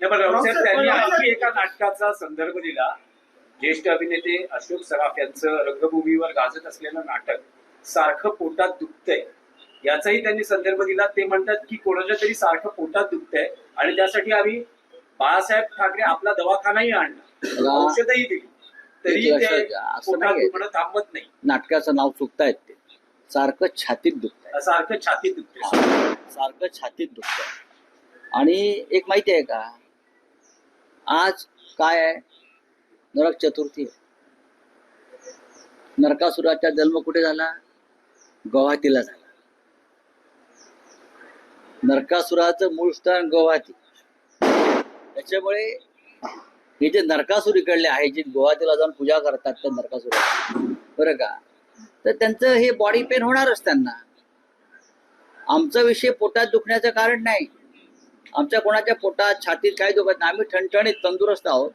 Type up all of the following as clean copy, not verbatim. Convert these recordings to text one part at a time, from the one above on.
नाही, पण राऊत साहेब त्यांनी आणखी एका नाटकाचा संदर्भ दिला. ज्येष्ठ अभिनेते अशोक सराफ यांचं रंगभूमीवर गाजत असलेलं नाटक सारखं पोटात दुखतंय याचाही त्यांनी संदर्भ दिला. ते म्हणतात की कोणाच्या तरी सारखं पोटात दुखतंय आणि त्यासाठी आम्ही बाळासाहेब ठाकरे आपला दवाखानाही आणला, औषधही दिली, तरी ते पोटात दुखणं थांबत नाही. नाटकाचं नाव चुकतायत ते. सारखं छातीत दुखतंय, सारखं छातीत दुखतंय, सारखं छातीत दुखतंय. आणि एक माहिती आहे का, आज काय आहे, नरक चतुर्थी आहे. नरकासुराचा जन्म कुठे झाला? गुवाहाटीला झाला. नरकासुराचं मूळ स्थान गुवाहाटी. त्याच्यामुळे हे जे नरकासुर इकडले आहे, जे गुवाहाटीला जाऊन पूजा करतात त्या नरकासुर, बरं का, तर त्यांचं हे बॉडी पेन होणारच त्यांना. आमचा विषय पोटात दुखण्याचं कारण नाही. आमच्या कोणाच्या पोटात छातीत काय दुखत नाही, आम्ही ठणठणीत तंदुरुस्त आहोत.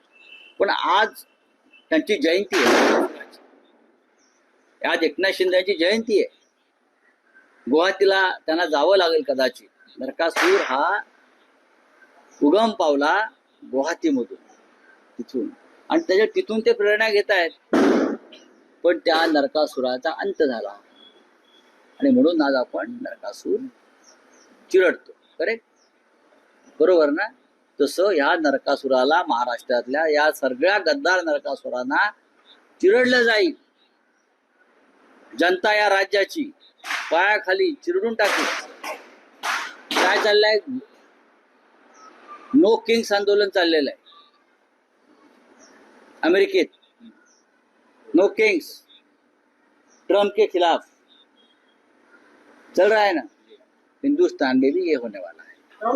पण आज त्यांची जयंती आहे. आज एकनाथ शिंदेची जयंती आहे. गुवाहाटीला त्यांना जावं लागेल कदाचित. नरकासूर हा उगम पावला गुवाहाटीमधून, तिथून, आणि त्याच्या तिथून ते प्रेरणा घेत आहेत. पण त्या नरकासुराचा अंत झाला आणि म्हणून आज आपण नरकासूर चिरडतो. करेक्ट, बरोबर ना? तसं ह्या नरकासुराला, महाराष्ट्रातल्या या सगळ्या गद्दार नरकासुरांना चिरडलं जाईल. जनता या राज्याची पायाखाली चिरडून टाकली. काय चाललंय? नो किंग्स आंदोलन चाललेलं आहे अमेरिकेत. नो किंग्स, ट्रम्प के खिलाफ चल रहा है ना. हिंदुस्तान में भी ये होने वाला.